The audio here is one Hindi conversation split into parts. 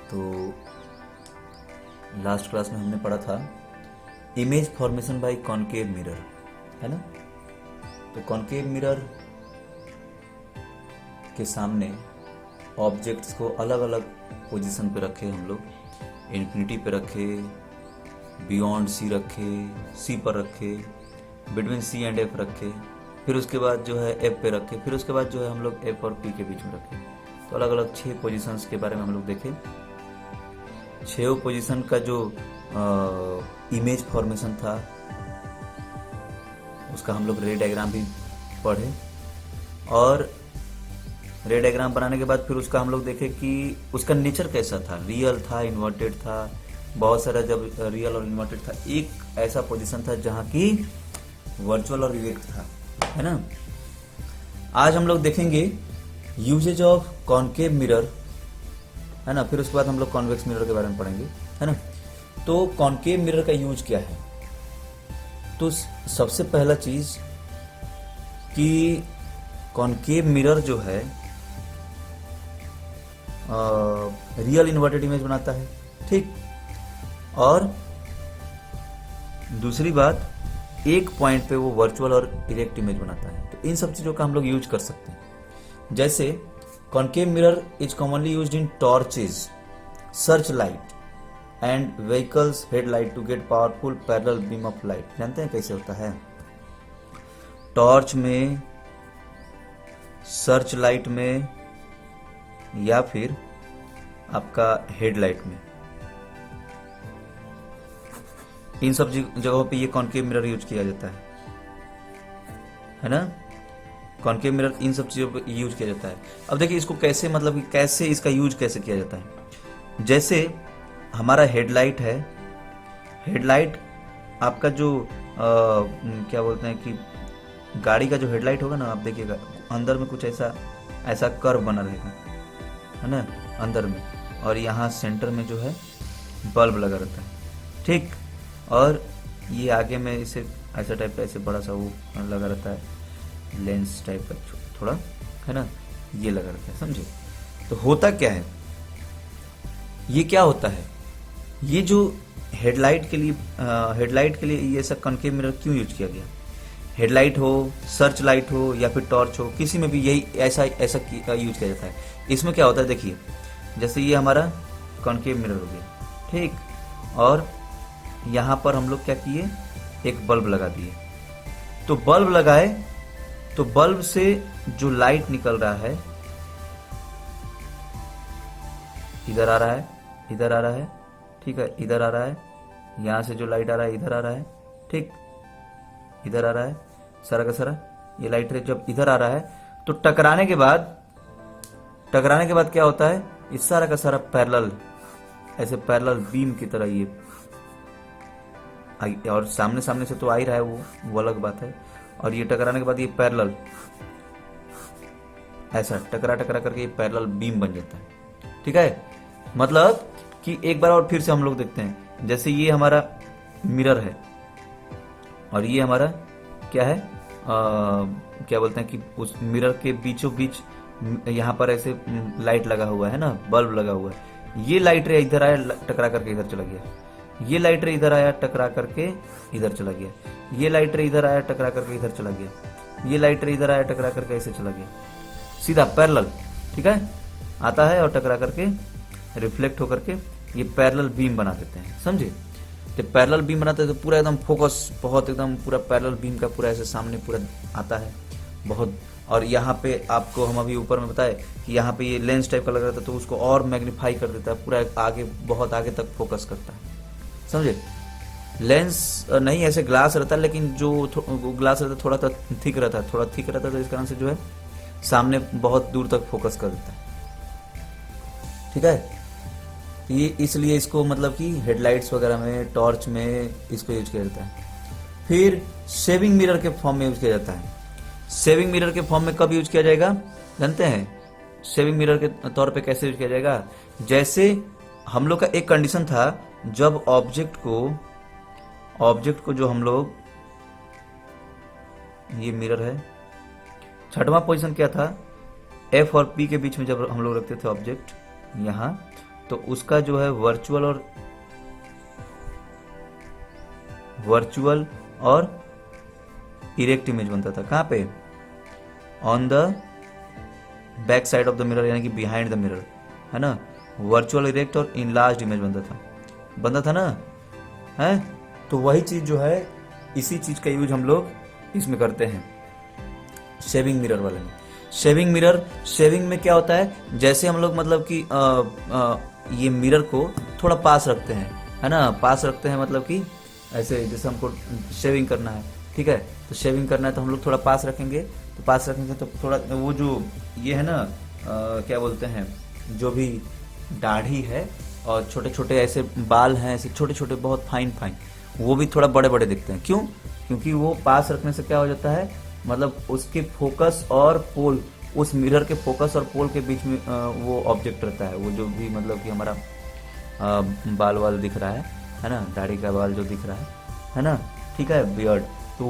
तो लास्ट क्लास में हमने पढ़ा था image formation by concave mirror, है ना। तो कॉनकेव मिरर के सामने ऑब्जेक्ट्स को अलग अलग पोजीशन पे रखे हम लोग, इन्फिनिटी पे रखे, बियॉन्ड सी रखे, सी पर रखे, बिटवीन सी एंड एफ रखे, फिर उसके बाद जो है एफ पे रखे, फिर उसके बाद जो है हम लोग एफ और पी के बीच में रखे। तो अलग अलग 6 पोजीशंस के बारे में हम लोग देखे। 6 पोजीशन का जो इमेज फॉर्मेशन था उसका हम लोग रे डायग्राम भी पढ़े, और रे डायग्राम बनाने के बाद फिर उसका हम लोग देखे कि उसका नेचर कैसा था, रियल था, इन्वर्टेड था, बहुत सारा जब रियल और इन्वर्टेड था। एक ऐसा पोजीशन था जहाँ की वर्चुअल और रिएक्ट था, है ना। आज हम लोग देखेंगे यूजेज ऑफ कॉनकेव मिरर, है ना। फिर उसके बाद हम लोग कॉन्वेक्स मिरर के बारे में पढ़ेंगे, है ना। तो कॉनकेव मिरर का यूज क्या है? तो सबसे पहला चीज कि कॉनकेव मिरर जो है रियल इन्वर्टेड इमेज बनाता है, ठीक। और दूसरी बात, एक पॉइंट पे वो वर्चुअल और इरेक्ट इमेज बनाता है। तो इन सब चीजों का हम लोग यूज कर सकते हैं। जैसे concave mirror is commonly used in torches, search light and vehicles headlight to get powerful parallel beam of light. जानते हैं कैसे होता है? टॉर्च में, सर्च लाइट में, या फिर आपका हेडलाइट में, इन सब जगहों पे ये कॉनकेव मिरर यूज किया जाता है ना। कॉनकेव मिरर इन सब चीजों पे यूज किया जाता है। अब देखिए इसको कैसे, मतलब कि कैसे इसका यूज कैसे किया जाता है। जैसे हमारा हेडलाइट है, हेडलाइट आपका जो क्या बोलते हैं कि गाड़ी का जो हेडलाइट होगा ना, आप देखिएगा अंदर में कुछ ऐसा ऐसा कर्व बना रहेगा, है ना, अंदर में, और यहाँ सेंटर में जो है बल्ब लगा रहता है, ठीक। और ये आगे में इसे ऐसा टाइप का ऐसे बड़ा सा वो लगा रहता है, लेंस टाइप का थोड़ा, है ना, ये लगा रहता है, समझे। तो होता क्या है, ये क्या होता है, ये जो हेडलाइट के लिए ये सब कॉनकेव मिरर क्यों यूज किया गया? हेडलाइट हो, सर्च लाइट हो, या फिर टॉर्च हो, किसी में भी यही ऐसा ऐसा यूज किया जाता है। इसमें क्या होता है, देखिए जैसे ये हमारा कॉनकेव मिरर हो गया, ठीक। और यहाँ पर हम लोग क्या किए, एक बल्ब लगा दिए। तो बल्ब लगाए तो बल्ब से जो लाइट निकल रहा है, इधर आ रहा है, इधर आ रहा है, ठीक है, इधर आ रहा है, यहां से जो लाइट आ रहा है इधर आ रहा है, ठीक, इधर आ रहा है, सारा का सारा ये लाइट रे जब इधर आ रहा है तो टकराने के बाद क्या होता है, इस सारा का सारा पैरेलल, ऐसे पैरेलल बीम की तरह ये, और सामने सामने से तो आ ही रहा है वो अलग बात है। और ये टकराने के बाद ये पैरेलल ऐसा टकरा टकरा करके ये पैरेलल बीम बन जाता है, ठीक है। मतलब कि एक बार और फिर से हम लोग देखते हैं, जैसे ये हमारा मिरर है और ये हमारा क्या है, क्या बोलते हैं कि उस मिरर के बीचों बीच यहाँ पर ऐसे लाइट लगा हुआ है ना, बल्ब लगा हुआ है। ये लाइट रे इधर आया टकरा करके इधर चला गया, ये लाइट रे इधर आया टकरा करके इधर चला गया, ये लाइट रे इधर आया टकरा करके इधर चला गया, ये लाइट रे इधर आया टकरा करके ऐसे चला गया, सीधा पैरेलल, ठीक है, आता है और टकरा करके रिफ्लेक्ट होकर के ये पैरेलल बीम बना देते हैं, समझे। तो पैरेलल बीम बनाते हैं तो पूरा एकदम फोकस, बहुत एकदम पूरा पैरेलल बीम का पूरा ऐसे सामने पूरा आता है बहुत। और यहाँ पे आपको हम अभी ऊपर में बताए कि यहाँ पे ये लेंस टाइप का लगा रहता है, तो उसको और मैग्नीफाई कर देता है, पूरा आगे बहुत आगे तक फोकस करता है, समझे। लेंस नहीं ऐसे ग्लास रहता है, लेकिन जो ग्लास रहता है थोड़ा सा थिक रहता है, थोड़ा थिक रहता है, तो इस कारण से जो है सामने बहुत दूर तक फोकस कर देता है, ठीक है। तो ये इसलिए इसको मतलब कि हेडलाइट्स वगैरह में, टॉर्च में इसको यूज किया जाता है। फिर सेविंग मिरर के फॉर्म में यूज किया जाता है। सेविंग मिरर के फॉर्म में कब यूज किया जाएगा जानते हैं? सेविंग मिरर के तौर पे कैसे यूज किया जाएगा? जैसे हम लोग का एक कंडीशन था, जब ऑब्जेक्ट को जो हम लोग, ये मिरर है, छठवां पोजीशन क्या था, एफ और पी के बीच में जब हम लोग रखते थे ऑब्जेक्ट यहाँ, तो उसका जो है वर्चुअल और इरेक्ट इमेज बनता था। कहाँ पे? On the back side of the mirror, यानी कि बिहाइंड द मिरर, है ना। वर्चुअल, इरेक्ट और इनलार्ज इमेज बनता था ना, है। तो वही चीज जो है, इसी चीज का यूज हम लोग इसमें करते हैं, शेविंग मिरर वाले में। शेविंग में क्या होता है, जैसे हम लोग मतलब कि ये मिरर को थोड़ा पास रखते हैं, है ना, पास रखते हैं, मतलब कि ऐसे जैसे हमको शेविंग करना है, ठीक है, तो शेविंग करना है तो हम लोग थोड़ा पास रखेंगे, तो थोड़ा वो जो ये है ना, क्या बोलते हैं, जो भी दाढ़ी है और छोटे छोटे ऐसे बाल हैं, ऐसे छोटे छोटे बहुत फाइन फाइन, वो भी थोड़ा बड़े बड़े दिखते हैं। क्यों? क्योंकि वो पास रखने से क्या हो जाता है, मतलब उसके फोकस और पोल, उस मिरर के फोकस और पोल के बीच में वो ऑब्जेक्ट रहता है, वो जो भी मतलब कि हमारा बाल वाल दिख रहा है ना, दाढ़ी का बाल जो दिख रहा है ना, ठीक है, बियर्ड, तो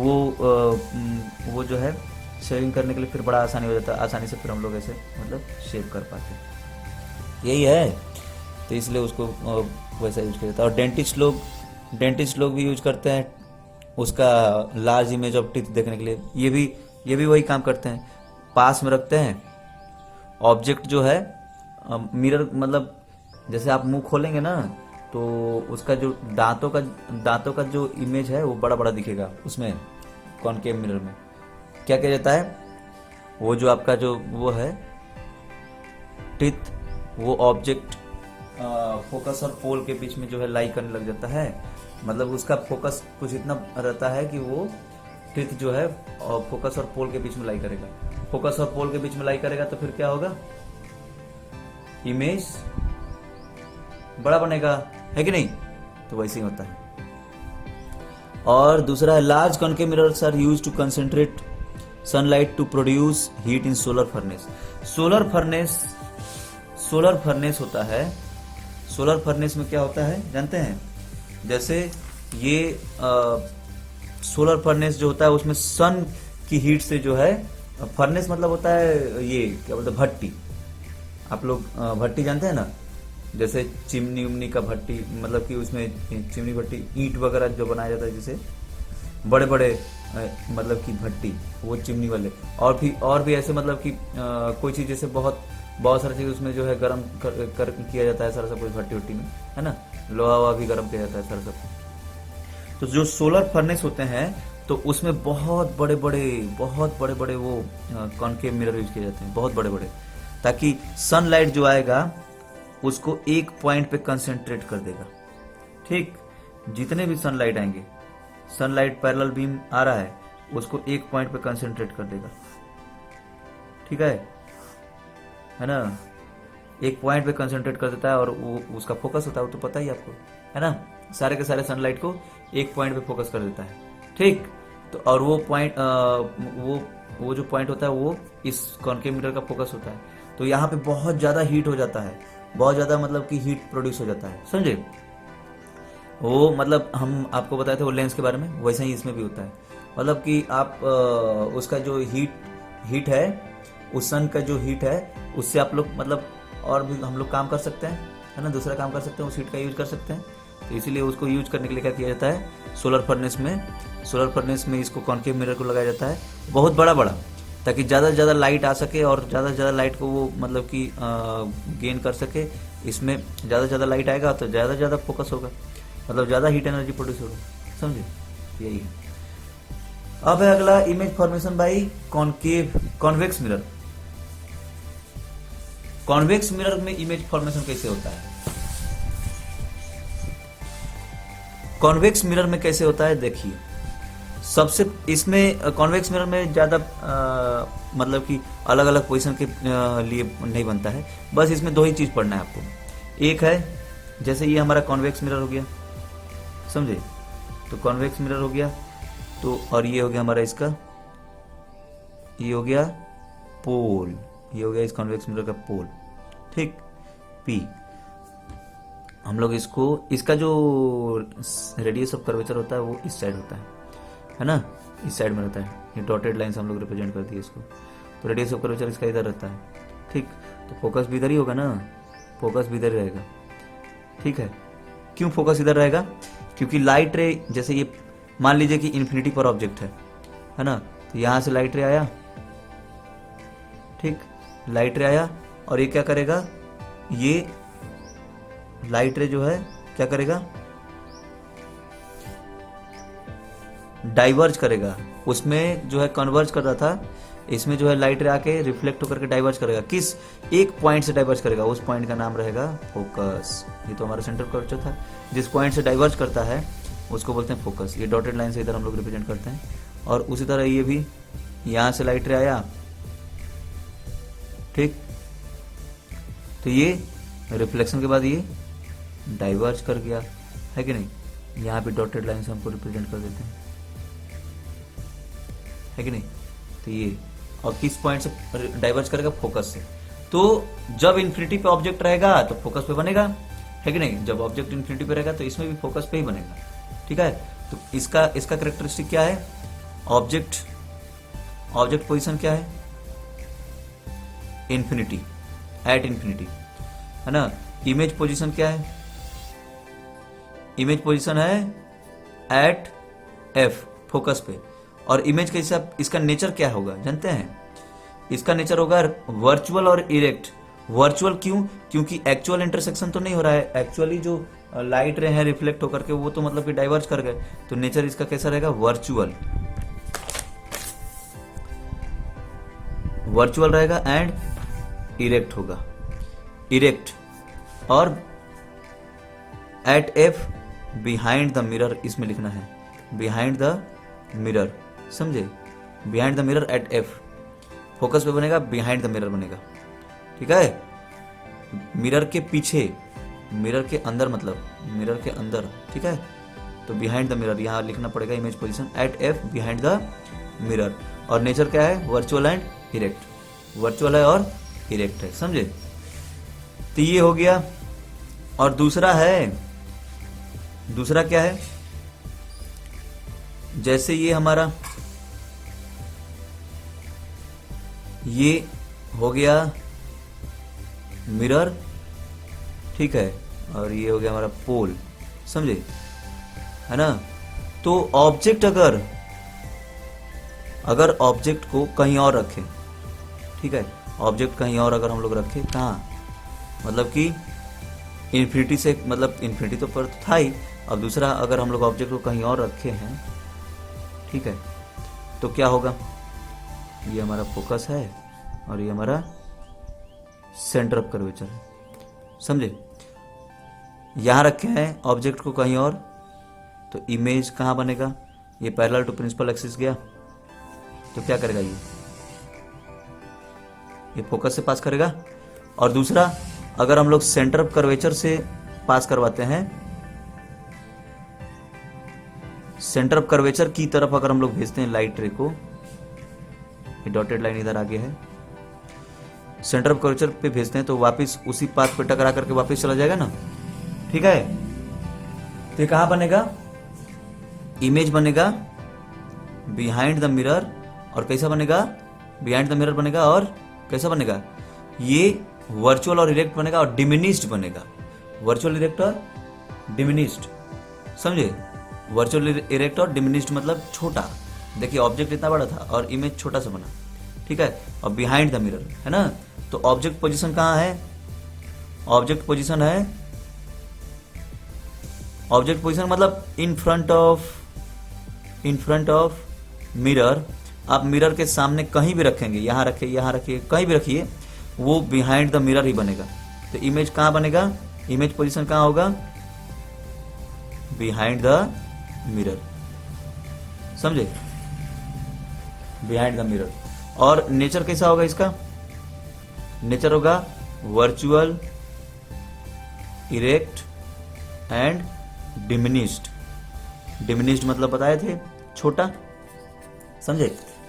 वो जो है शेविंग करने के लिए फिर बड़ा आसानी हो जाता है, आसानी से फिर हम लोग ऐसे मतलब शेव कर पाते हैं, यही है। तो इसलिए उसको वैसा यूज किया जाता है। और डेंटिस्ट लोग भी यूज करते हैं उसका लार्ज इमेज ऑफ टीथ देखने के लिए। ये भी वही काम करते हैं, पास में रखते हैं ऑब्जेक्ट जो है, मिरर, मतलब जैसे आप मुंह खोलेंगे ना, तो उसका जो दांतों का जो इमेज है वो बड़ा बड़ा दिखेगा उसमें, कॉनकेव मिरर में। क्या किया जाता है, वो जो आपका जो वो है टिथ, वो ऑब्जेक्ट फोकस और पोल के बीच में जो है लाई करने लग जाता है, मतलब उसका फोकस कुछ इतना रहता है कि वो टिथ जो है फोकस और पोल के बीच में लाई करेगा। फोकस और पोल के बीच में लाई करेगा तो फिर क्या होगा, इमेज बड़ा बनेगा, है कि नहीं? तो वैसे ही होता है। और दूसरा है, large concave mirrors are used to concentrate sunlight to produce heat in solar furnace. Solar furnace होता है। सोलर फर्नेस में क्या होता है जानते हैं? जैसे ये सोलर फर्नेस जो होता है उसमें सन की हीट से जो है, फर्नेस मतलब होता है ये क्या बोलते हैं, भट्टी। आप लोग भट्टी जानते हैं ना, जैसे चिमनी उमनी का भट्टी, मतलब कि उसमें चिमनी भट्टी, ईंट वगैरह जो बनाया जाता है, जैसे बड़े बड़े मतलब कि भट्टी, वो चिमनी वाले। और भी ऐसे मतलब कि कोई चीज जैसे बहुत सारी चीज उसमें जो है गर्म कर किया जाता है सारा सब कुछ भट्टी उट्टी में, है ना, लोहा वहा भी गर्म किया जाता है सारा सब। तो जो सोलर फर्नेस होते हैं तो उसमें बहुत बड़े बड़े वो कॉनकेव मिरर यूज किए जाते हैं, बहुत बड़े बड़े, ताकि सनलाइट जो आएगा उसको एक पॉइंट पे कंसेंट्रेट कर देगा। ठीक, जितने भी सनलाइट आएंगे, सनलाइट पैरेलल बीम आ रहा है, उसको एक पॉइंट पे कंसेंट्रेट कर देगा, ठीक है ना, एक पॉइंट पे कंसेंट्रेट कर देता है और वो उसका फोकस होता है, वो तो पता ही आपको, है ना, सारे के सारे सनलाइट को एक पॉइंट पे फोकस कर देता है। ठीक, तो और वो पॉइंट वो जो पॉइंट होता है वो इस कॉनकेव मिरर का फोकस होता है। तो यहाँ पे बहुत ज्यादा हीट हो जाता है, बहुत ज्यादा मतलब कि हीट प्रोड्यूस हो जाता है, समझे? वो मतलब हम आपको बताए थे वो लेंस के बारे में, वैसे ही इसमें भी होता है। मतलब कि आप उसका जो हीट है, उस सन का जो हीट है, उससे आप लोग मतलब और भी हम लोग काम कर सकते हैं, है ना, दूसरा काम कर सकते हैं, उस हीट का यूज कर सकते हैं। तो इसीलिए उसको यूज करने के लिए क्या किया जाता है, सोलर फर्नेस में इसको कॉनकेव मिरर को लगाया जाता है, बहुत बड़ा, ताकि ज़्यादा से ज़्यादा लाइट आ सके और ज़्यादा से ज़्यादा लाइट को वो मतलब कि गेन कर सके। इसमें ज़्यादा से ज़्यादा लाइट आएगा तो ज़्यादा से ज़्यादा फोकस होगा, मतलब ज़्यादा हीट एनर्जी प्रोड्यूस होगा, समझे? यही है। अब है अगला image formation by convex mirror. Convex mirror में इमेज फॉर्मेशन कैसे होता है? कॉन्वेक्स मिरर में कैसे होता है देखिए, सबसे इसमें कॉन्वेक्स मिरर में ज़्यादा मतलब कि अलग अलग पोजीशन के लिए नहीं बनता है, बस इसमें दो ही चीज़ पढ़ना है आपको। एक है जैसे ये हमारा कॉन्वेक्स मिरर हो गया, समझे? तो कॉन्वेक्स मिरर हो गया, तो और ये हो गया हमारा इसका, ये हो गया पोल, ये हो गया इस कॉन्वेक्स मिरर का पोल, ठीक, पी। हम लोग इसका जो रेडियस ऑफ कर्वेचर होता है वो इस साइड होता है ना, इस साइड में रहता है, ये डॉटेड लाइन से हम लोग रिप्रेजेंट करती है इसको। तो रेडियस ऑफ कर्वेचर इसका इधर रहता है, ठीक, तो फोकस भी इधर ही होगा ना, फोकस भी इधर रहेगा, ठीक है। क्यों फोकस इधर रहेगा? क्योंकि लाइट रे, जैसे ये मान लीजिए कि इन्फिनिटी पर ऑब्जेक्ट है ना, तो यहां से लाइट रे आया, ठीक, लाइट रे आया, और ये क्या करेगा, ये लाइट रे जो है क्या करेगा, डाइवर्ज करेगा, उसमें जो है कन्वर्ज कर रहा था, इसमें जो है लाइट रे आके रिफ्लेक्ट होकर के डाइवर्ज करेगा, किस एक पॉइंट से डाइवर्ज करेगा, उस पॉइंट का नाम रहेगा फोकस। ये तो हमारा सेंटर कर्वेचर था, जिस पॉइंट से डाइवर्ज करता है उसको बोलते हैं फोकस। ये डॉटेड लाइन से इधर हम लोग रिप्रेजेंट करते हैं। और उसी तरह ये भी यहां से लाइट रे आया, ठीक, तो ये रिफ्लेक्शन के बाद ये डाइवर्ज कर गया, है कि नहीं, यहाँ पे डॉटेड लाइन से हमको रिप्रेजेंट कर देते हैं, है कि नहीं, तो ये, और किस पॉइंट से डाइवर्ज करेगा, फोकस से। तो जब इन्फिनिटी पे ऑब्जेक्ट रहेगा तो फोकस पे बनेगा, है कि नहीं, जब ऑब्जेक्ट इन्फिनिटी पे रहेगा तो इसमें भी फोकस पे ही बनेगा, ठीक है। तो इसका कैरेक्टरिस्टिक क्या है, ऑब्जेक्ट पोजीशन क्या है, इन्फिनिटी, एट इन्फिनिटी, है ना। इमेज पोजीशन क्या है, इमेज पोजीशन है एट एफ, फोकस पे। और इमेज का हिसाब, इसका नेचर क्या होगा जानते हैं, इसका नेचर होगा वर्चुअल और इरेक्ट। वर्चुअल क्यों, क्योंकि एक्चुअल इंटरसेक्शन तो नहीं हो रहा है, एक्चुअली जो लाइट रे हैं रिफ्लेक्ट होकर के वो तो मतलब कि डाइवर्ज कर गए, तो नेचर इसका कैसा रहेगा, वर्चुअल, वर्चुअल रहेगा, एंड इरेक्ट होगा, इरेक्ट। और at F behind the mirror, इसमें लिखना है बिहाइंड द मिरर, समझे, behind the mirror at F, focus पे बनेगा, बिहाइंड द मिरर बनेगा, ठीक है। मिरर के पीछे, मिरर के अंदर, मतलब मिरर के अंदर, ठीक है। तो बिहाइंड द मिरर यहां लिखना पड़ेगा, image position at F behind the mirror. और नेचर क्या है, वर्चुअल एंड इरेक्ट, वर्चुअल है और इरेक्ट है, समझे। तो ये हो गया। और दूसरा क्या है, जैसे ये हमारा ये हो गया मिरर, ठीक है, और ये हो गया हमारा पोल, समझे, है ना। तो ऑब्जेक्ट अगर ऑब्जेक्ट को कहीं और रखें, ठीक है, ऑब्जेक्ट कहीं और अगर हम लोग रखें, कहाँ, मतलब कि इन्फिनिटी से, मतलब इन्फिनिटी तो पर था ही, अब दूसरा अगर हम लोग ऑब्जेक्ट को कहीं और रखे हैं, ठीक है, तो क्या होगा, ये हमारा फोकस है और ये हमारा सेंटर ऑफ कर्वेचर है, समझे। यहां रखे हैं ऑब्जेक्ट को कहीं और, तो इमेज कहां बनेगा, ये पैरेलल टू प्रिंसिपल एक्सिस गया, तो क्या करेगा, ये फोकस से पास करेगा। और दूसरा, अगर हम लोग सेंटर ऑफ कर्वेचर से पास करवाते हैं, सेंटर ऑफ कर्वेचर की तरफ अगर हम लोग भेजते हैं लाइट रे को, ये डॉटेड लाइन इधर आगे है, सेंटर ऑफ कर्वेचर पे भेजते हैं तो वापस उसी पाथ पे टकरा करके वापस चला जाएगा ना, ठीक है। तो ये कहां बनेगा, इमेज बनेगा बिहाइंड द मिरर, और कैसा बनेगा, बिहाइंड द मिरर बनेगा, और कैसा बनेगा, ये वर्चुअल और इरेक्ट बनेगा, और डिमिनिश्ड बनेगा, वर्चुअल इरेक्ट और डिमिनिश्ड, समझे। वर्चुअल इरेक्ट और डिमिनिश्ड मतलब छोटा, देखिए ऑब्जेक्ट इतना बड़ा था और इमेज छोटा सा बना, ठीक है। और बिहाइंड द मिरर, है ना, तो ऑब्जेक्ट पोजीशन कहां है, ऑब्जेक्ट पोजीशन है, ऑब्जेक्ट पोजीशन मतलब इन फ्रंट ऑफ मिरर। आप मिरर के सामने कहीं भी रखेंगे, यहां रखिए, कहीं भी रखिए, वो बिहाइंड द मिरर ही बनेगा। तो इमेज कहां बनेगा, इमेज पोजीशन कहां होगा, बिहाइंड द मिरर, समझे, बिहाइंड द मिरर। और नेचर कैसा होगा इसका, नेचर होगा virtual, erect and diminished. Diminished मतलब बताए थे छोटा, समझे,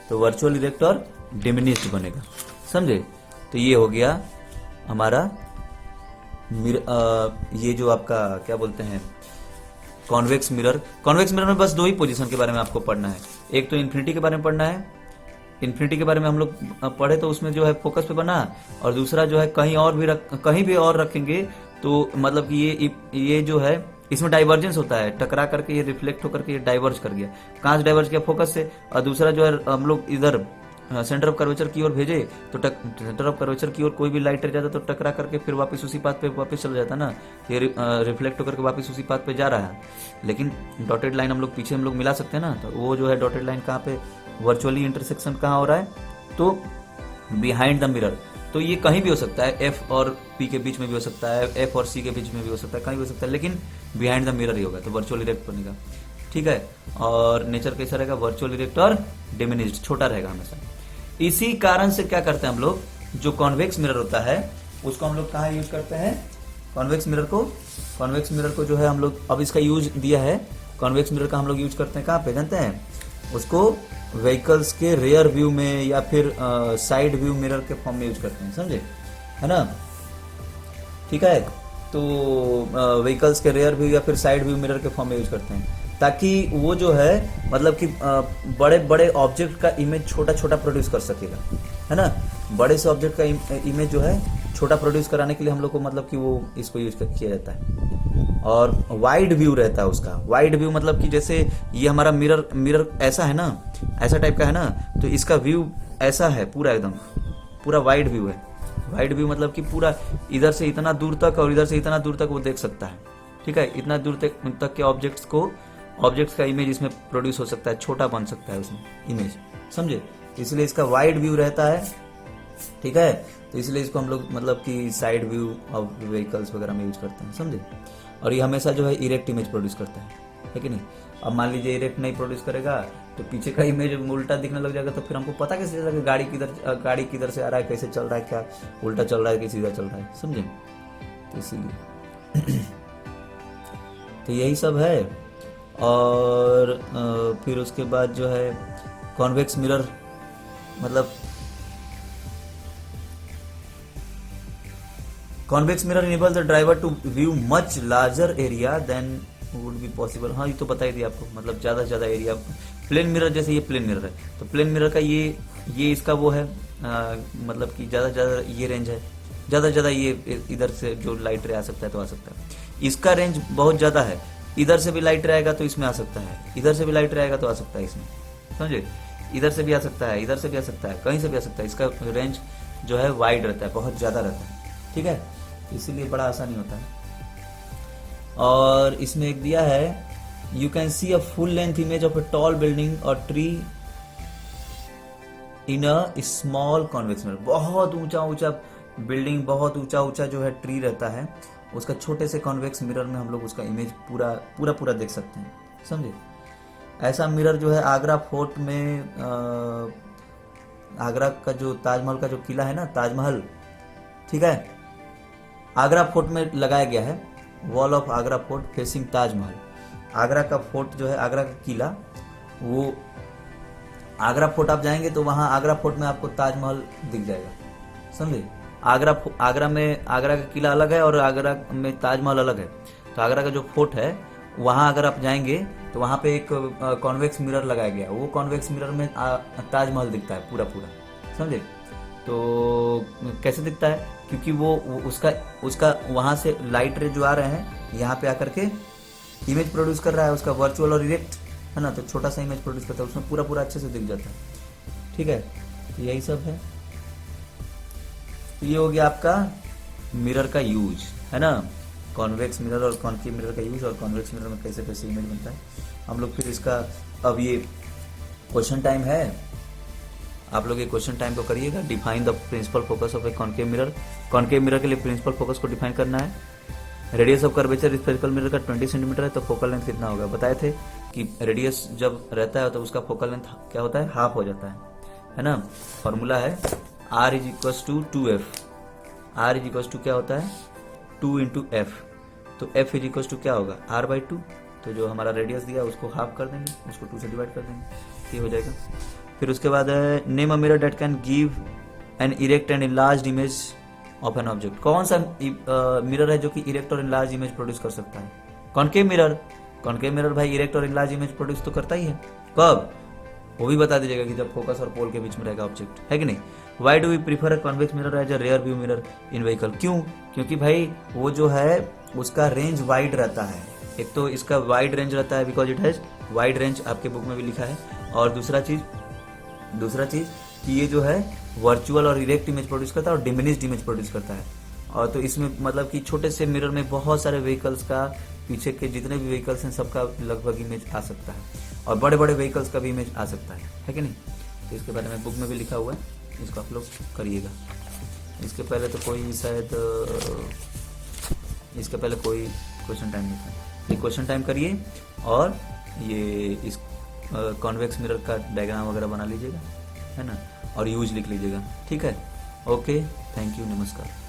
तो वर्चुअल, इरेक्ट और डिमिनिश्ड बनेगा, समझे। तो ये हो गया हमारा ये जो आपका क्या बोलते हैं, कॉन्वेक्स मिरर। कॉन्वेक्स मिरर में बस दो ही पोजीशन के बारे में आपको पढ़ना है, एक तो इन्फिनिटी के बारे में पढ़ना है, इन्फिनिटी के बारे में हम लोग पढ़े तो उसमें जो है फोकस पे बना, और दूसरा जो है कहीं भी और रखेंगे तो मतलब कि ये जो है इसमें डाइवर्जेंस होता है, टकरा करके ये रिफ्लेक्ट होकर के ये डाइवर्ज कर गया। कहाँ से डाइवर्ज किया? फोकस से। और दूसरा जो है हम लोग इधर सेंटर ऑफ कर्वेचर की ओर भेजे तो सेंटर ऑफ कर्वेचर की ओर कोई भी लाइट रह जाता तो टकरा करके फिर वापस उसी पाथ पे वापस चला जाता ना, ये रिफ्लेक्ट होकर के वापस उसी पाथ पे जा रहा है। लेकिन डॉटेड लाइन हम लोग पीछे हम लोग मिला सकते हैं ना, तो वो जो है डॉटेड लाइन कहाँ पे वर्चुअली इंटरसेक्शन कहाँ हो रहा है? तो बिहाइंड द मिरर। तो ये कहीं भी हो सकता है, एफ और पी के बीच में भी हो सकता है, एफ और सी के बीच में भी हो सकता है, कहीं भी हो सकता है, लेकिन बिहाइंड द मिरर ही होगा, तो वर्चुअल इरेक्ट बनेगा। ठीक है। और नेचर कैसा रहेगा? वर्चुअल इरेक्ट और डिमिनिश्ड, छोटा रहेगा हमेशा। इसी कारण से क्या करते हैं हम लोग, जो कॉन्वेक्स मिरर होता है उसको हम लोग कहाँ यूज करते हैं? कॉन्वेक्स मिरर को जो है हम लोग, अब इसका यूज दिया है, कॉन्वेक्स मिरर का हम लोग यूज करते हैं कहाँ पे जानते हैं? उसको व्हीकल्स के रेयर व्यू में या फिर साइड व्यू मिरर के फॉर्म में यूज करते हैं, समझे? है ना? ठीक है। तो व्हीकल्स के रेयर व्यू या फिर साइड व्यू मिरर के फॉर्म में यूज करते हैं, ताकि वो जो है मतलब कि बड़े बड़े ऑब्जेक्ट का इमेज छोटा छोटा प्रोड्यूस कर सकेगा, है ना? बड़े से ऑब्जेक्ट का इमेज जो है छोटा प्रोड्यूस कराने के लिए हम लोग को मतलब कि वो इसको यूज किया जाता है। और वाइड व्यू रहता है उसका। वाइड व्यू मतलब कि जैसे ये हमारा मिरर ऐसा है ना, ऐसा टाइप का है ना, तो इसका व्यू ऐसा है, पूरा एकदम पूरा वाइड व्यू है। वाइड व्यू मतलब कि पूरा इधर से इतना दूर तक और इधर से इतना दूर तक वो देख सकता है। ठीक है। इतना दूर तक के ऑब्जेक्ट्स का इमेज इसमें प्रोड्यूस हो सकता है, छोटा बन सकता है उसमें इमेज, समझे? इसलिए इसका वाइड व्यू रहता है। ठीक है। तो इसलिए इसको हम लोग मतलब कि साइड व्यू ऑफ व्हीकल्स वगैरह में यूज करते हैं, समझे? और ये हमेशा जो है इरेक्ट इमेज प्रोड्यूस करता है कि नहीं? अब मान लीजिए इरेक्ट नहीं प्रोड्यूस करेगा तो पीछे का इमेज उल्टा दिखने लग जाएगा, तो फिर हमको पता कैसे चलेगा गाड़ी किधर से आ रहा है, कैसे चल रहा है, क्या उल्टा चल रहा है कि सीधा चल रहा है, समझे? तो इसीलिए तो यही सब है। और फिर उसके बाद जो है कॉन्वेक्स मिरर मतलब convex mirror enable the driver to view much larger area than would be possible. हाँ, ये तो बता ही दिया आपको, मतलब ज्यादा से ज्यादा एरिया। प्लेन मिरर, जैसे ये प्लेन मिरर है, तो प्लेन मिरर का ये इसका वो है मतलब कि ज्यादा से ज्यादा ये रेंज है, ज्यादा से ज्यादा ये इधर से जो लाइट रे आ सकता है तो आ सकता है। इसका रेंज बहुत ज्यादा है, इधर से भी लाइट रहेगा तो इसमें आ सकता है, इधर से भी लाइट रहेगा तो आ सकता है इसमें, समझे? इधर से भी आ सकता है, इधर से भी आ सकता है, कहीं से भी आ सकता है। इसका रेंज जो है वाइड रहता है, बहुत ज्यादा रहता है। ठीक है। इसीलिए बड़ा आसानी होता है। और इसमें एक दिया है, you can see a full length image of a tall building और tree in a small convex mirror. बहुत ऊंचा ऊंचा बिल्डिंग, बहुत ऊंचा ऊंचा जो है ट्री रहता है, उसका छोटे से कॉन्वेक्स मिरर में हम लोग उसका इमेज पूरा देख सकते हैं, समझे? ऐसा मिरर जो है आगरा फोर्ट में, आगरा का जो ताजमहल का जो किला है ना, ताजमहल, ठीक है, आगरा फोर्ट में लगाया गया है। Wall of Agra fort facing Taj Mahal. Agra का फोर्ट जो है, आगरा का किला, वो आगरा फोर्ट आप जाएंगे तो वहां आगरा फोर्ट में आपको ताजमहल दिख जाएगा, समझे? आगरा में आगरा का किला अलग है और आगरा में ताजमहल अलग है। तो आगरा का जो फोर्ट है वहां अगर आप जाएंगे तो वहां पे एक कॉन्वेक्स मिरर लगाया गया, वो कॉन्वेक्स मिरर में ताजमहल दिखता है पूरा, समझे? तो कैसे दिखता है? क्योंकि वो उसका वहां से लाइट रे जो आ रहे हैं यहाँ पे आकर के इमेज प्रोड्यूस कर रहा है, उसका वर्चुअल और इरेक्ट है ना, तो छोटा सा इमेज प्रोड्यूस करता है, उसमें पूरा अच्छे से दिख जाता है। ठीक है। तो यही सब है। तो ये हो गया आपका मिरर का यूज, है ना, कॉन्वेक्स मिरर और कॉन्केव मिरर का यूज, और कॉन्वेक्स मिरर में कैसे कैसे इमेज बनता है हम लोग फिर इसका, अब ये क्वेश्चन टाइम है, आप लोग ये क्वेश्चन टाइम को करिएगा। Define the principal focus of a concave mirror. Concave mirror के लिए प्रिंसिपल फोकस को डिफाइन करना है। Radius of curvature spherical mirror का 20 सेंटीमीटर है, तो फोकल लेंथ कितना होगा? बताए थे कि रेडियस जब रहता है तो उसका फोकल लेंथ क्या होता है? हाफ हो जाता है ना। फॉर्मूला है R is equal to 2F। R is equal to क्या होता है? 2 इंटू एफ। तो F इज इक्वल टू क्या होगा? R/2। तो जो हमारा रेडियस दिया उसको हाफ कर देंगे, उसको 2 से डिवाइड कर देंगे, ये हो जाएगा। फिर उसके बाद है name a mirror that can give an erect and enlarged image of an object. कौन सा मिरर है जो कि इरेक्ट और इनलार्ज इमेज प्रोड्यूस कर सकता है? Concave mirror. कॉन्केव मिरर भाई इरेक्ट और इनलार्ज इमेज प्रोड्यूस तो करता ही है। कब? वो भी बता दीजिएगा कि जब फोकस और पोल के बीच में रहेगा ऑब्जेक्ट, है कि नहीं? Why do we prefer a convex mirror as a rear view mirror in vehicle? क्यों? क्योंकि भाई वो जो है उसका रेंज वाइड रहता है। एक तो इसका वाइड रेंज रहता है because it has wide range, आपके बुक में भी लिखा है। और दूसरा चीज कि ये जो है वर्चुअल और इरेक्ट इमेज प्रोड्यूस करता है और डिमिनिश्ड इमेज प्रोड्यूस करता है। और तो इसमें मतलब कि छोटे से मिरर में बहुत सारे व्हीकल्स का, पीछे के जितने भी व्हीकल्स हैं सबका लगभग इमेज आ सकता है, और बड़े बड़े व्हीकल्स का भी इमेज आ सकता है कि नहीं? तो इसके बारे में बुक में भी लिखा हुआ है, इसको आप लोग करिएगा। इसके पहले तो कोई शायद इसके पहले कोई क्वेश्चन टाइम नहीं था, ये क्वेश्चन टाइम करिए और ये इस कॉन्वेक्स मिरर का डायग्राम वगैरह बना लीजिएगा, है ना, और यूज लिख लीजिएगा। ठीक है, ओके, थैंक यू, नमस्कार।